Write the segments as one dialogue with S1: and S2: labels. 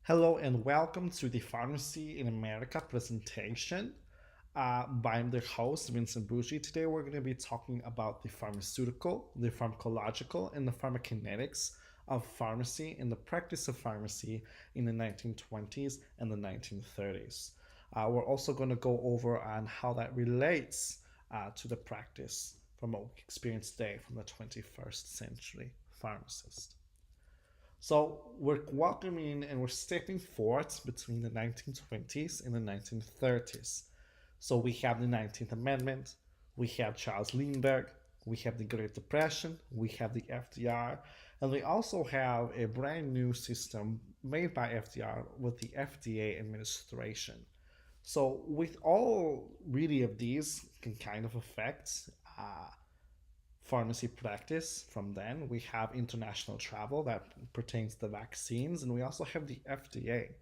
S1: Hello and welcome to the Pharmacy in America presentation. I'm the host, Vincent Bucci. Today we're going to be talking about the pharmaceutical, the pharmacological, and the pharmacokinetics of pharmacy and the practice of pharmacy in the 1920s and the 1930s. We're also going to go over on how that relates to the practice from what we experience today from the 21st century pharmacist. So we're welcoming and we're stepping forth between the 1920s and the 1930s. So we have the 19th Amendment, we have Charles Lindbergh, we have the Great Depression, we have the FDR, and we also have a brand new system made by FDR with the FDA administration. So with all really of these can kind of affect pharmacy practice from then. We have international travel that pertains to vaccines, and we also have the FDA.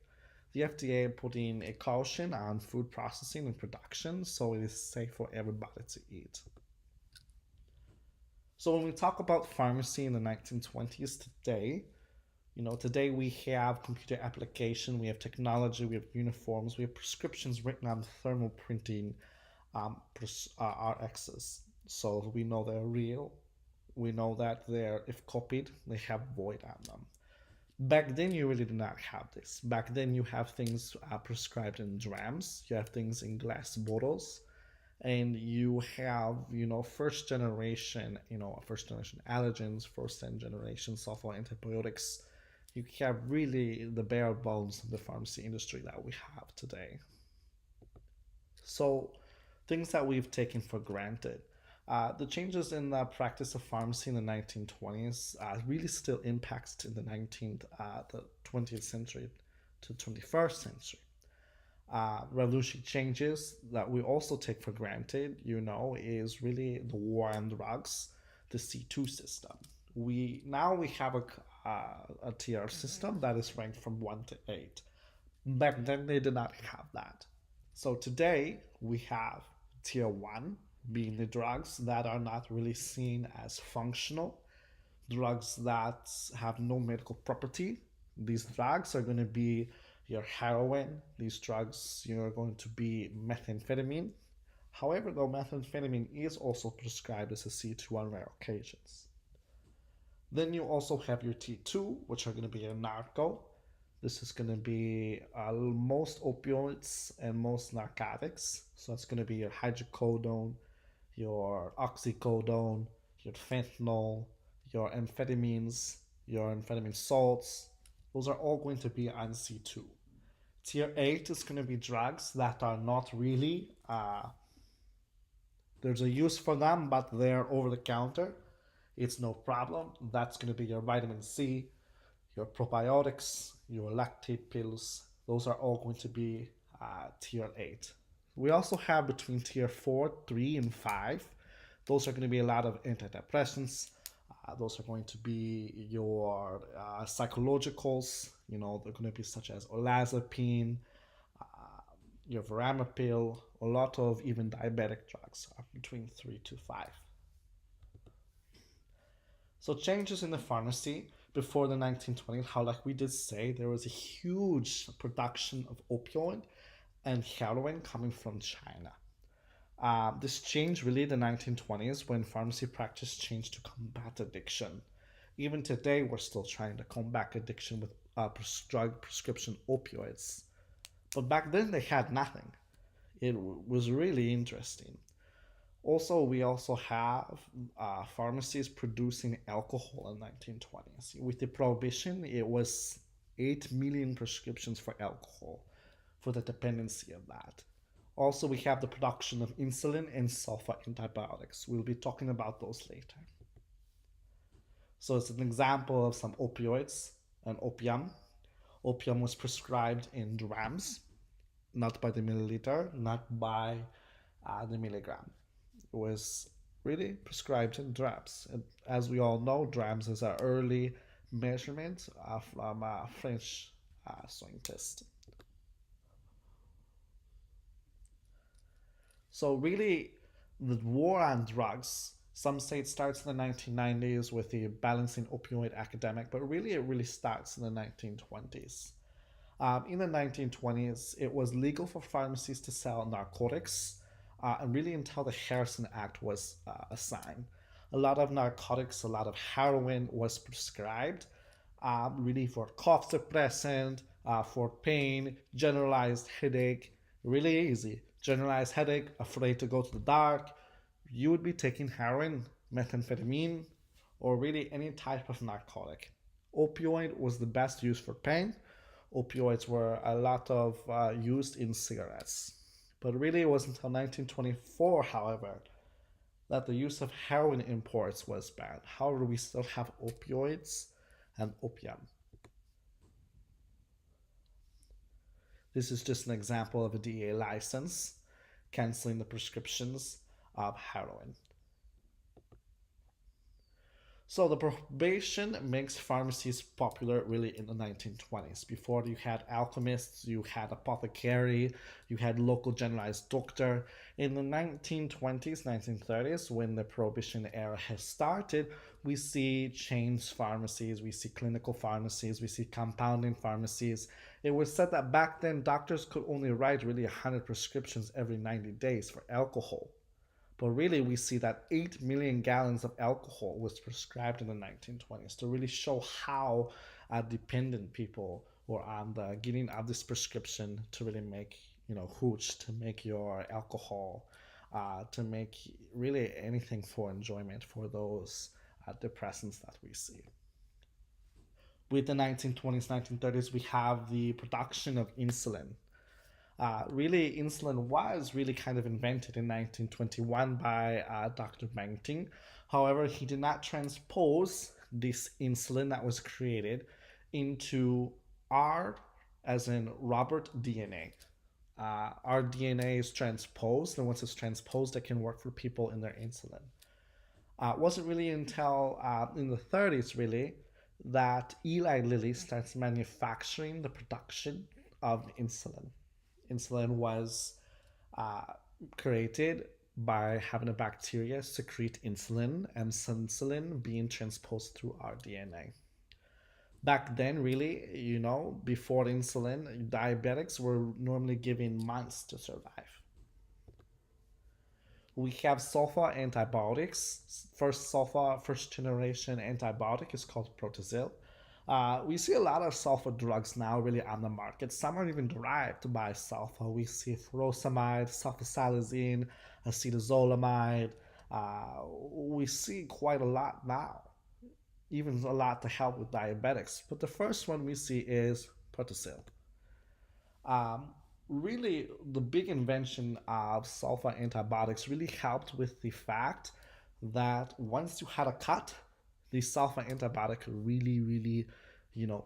S1: The FDA putting a caution on food processing and production so it is safe for everybody to eat. So when we talk about pharmacy in the 1920s today, today we have computer application, we have technology, we have uniforms, we have prescriptions written on thermal printing RXs. So we know they're real. We know that they're, if copied, they have void on them. Back then, you really did not have this. Back then, you have things prescribed in drams, you have things in glass bottles, and you have, first generation allergens, first generation sulfur antibiotics. You have really the bare bones of the pharmacy industry that we have today. So, things that we've taken for granted. The changes in the practice of pharmacy in the 1920s really still impacts in the 20th century to 21st century. Revolutionary changes that we also take for granted, is really the war on drugs, the C2 system. We have a tier system that is ranked from 1 to 8. Back then, they did not have that. So today, we have tier 1 being the drugs that are not really seen as functional, drugs that have no medical property. These drugs are going to be your heroin, these drugs are going to be methamphetamine. However, though methamphetamine is also prescribed as a C2 on rare occasions. Then you also have your T2, which are going to be your narco. This is going to be most opioids and most narcotics. So it's going to be your hydrocodone, your oxycodone, your fentanyl, your amphetamines, your amphetamine salts. Those are all going to be on C2. Tier 8 is going to be drugs that are not really, there's a use for them, but they're over the counter. It's no problem. That's going to be your vitamin C, your probiotics, your lactate pills. Those are all going to be tier 8. We also have between tier 4, 3, and 5. Those are going to be a lot of antidepressants. Those are going to be your psychologicals. They're going to be such as olanzapine, your verapamil, a lot of even diabetic drugs are between 3 to 5. So changes in the pharmacy before the 1920s, how like we did say, there was a huge production of opioid and heroin coming from China. This changed really in the 1920s when pharmacy practice changed to combat addiction. Even today, we're still trying to combat addiction with drug prescription opioids. But back then, they had nothing. It was really interesting. Also, we also have pharmacies producing alcohol in the 1920s. With the prohibition, it was 8 million prescriptions for alcohol for the dependency of that. Also, we have the production of insulin and sulfa antibiotics. We'll be talking about those later. So it's an example of some opioids and opium. Opium was prescribed in drams, not by the milliliter, not by the milligram. It was really prescribed in drams. And as we all know, drams is an early measurement from a French scientist. So really, the war on drugs, some say it starts in the 1990s with the balancing opioid epidemic, but really it really starts in the 1920s. In the 1920s, it was legal for pharmacies to sell narcotics, and really until the Harrison Act was assigned. A lot of narcotics, a lot of heroin was prescribed, really for cough suppressant, for pain, generalized headache, really easy. Generalized headache, afraid to go to the dark, you would be taking heroin, methamphetamine, or really any type of narcotic. Opioid was the best use for pain. Opioids were a lot of used in cigarettes. But really, it was until 1924, however, that the use of heroin imports was banned. However, we still have opioids and opium. This is just an example of a DEA license canceling the prescriptions of heroin. So the prohibition makes pharmacies popular really in the 1920s. Before you had alchemists, you had apothecary, you had local generalized doctor. In the 1920s, 1930s, when the prohibition era has started, we see chains pharmacies, we see clinical pharmacies, we see compounding pharmacies. It was said that back then doctors could only write really 100 prescriptions every 90 days for alcohol. But really, we see that 8 million gallons of alcohol was prescribed in the 1920s to really show how dependent people were on the getting of this prescription to really make, hooch, to make your alcohol, to make really anything for enjoyment for those depressants that we see. With the 1920s, 1930s, we have the production of insulin. Really, insulin was really kind of invented in 1921 by Dr. Banting. However, he did not transpose this insulin that was created into R, as in Robert DNA. Our DNA is transposed, and once it's transposed, it can work for people in their insulin. It wasn't really until in the 30s, really, that Eli Lilly starts manufacturing the production of insulin. Insulin was uh, created by having a bacteria secrete insulin and insulin being transposed through our DNA. Back then, really, before insulin, diabetics were normally given months to survive. We have sulfa antibiotics. First generation antibiotic is called Protozil. We see a lot of sulfa drugs now really on the market. Some are even derived by sulfa. We see furosemide, sulfasalazine, acetazolamide. We see quite a lot now, even a lot to help with diabetics. But the first one we see is Protozil. Um, Really, the big invention of sulfa antibiotics really helped with the fact that once you had a cut, the sulfa antibiotic could really, really,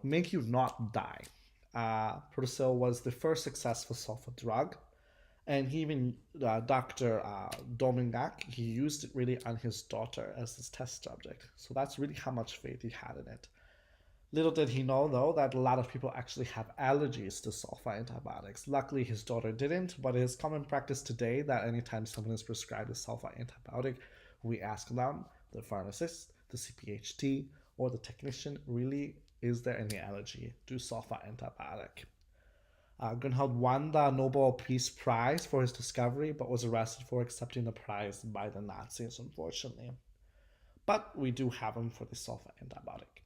S1: make you not die. Protocil was the first successful sulfa drug, and he even Dr. Domingak, he used it really on his daughter as his test subject. So that's really how much faith he had in it. Little did he know, though, that a lot of people actually have allergies to sulfa antibiotics. Luckily, his daughter didn't, but it is common practice today that anytime someone is prescribed a sulfa antibiotic, we ask them, the pharmacist, the CPHT, or the technician, really, is there any allergy to sulfa antibiotic? Grunwald won the Nobel Peace Prize for his discovery, but was arrested for accepting the prize by the Nazis, unfortunately. But we do have him for the sulfa antibiotic.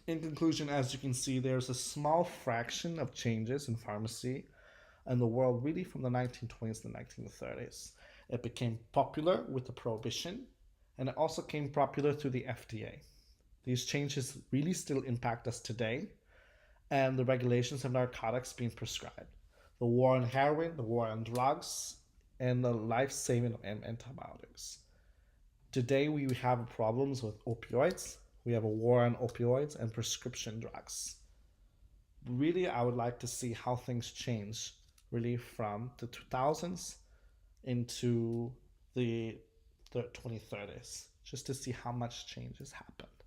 S1: In conclusion, as you can see, there's a small fraction of changes in pharmacy in the world really from the 1920s to the 1930s. It became popular with the prohibition, and it also came popular through the FDA. These changes really still impact us today, and the regulations of narcotics being prescribed. The war on heroin, the war on drugs, and the life-saving antibiotics. Today we have problems with opioids. We have a war on opioids and prescription drugs. Really, I would like to see how things change really from the 2000s into the 2030s, just to see how much change has happened.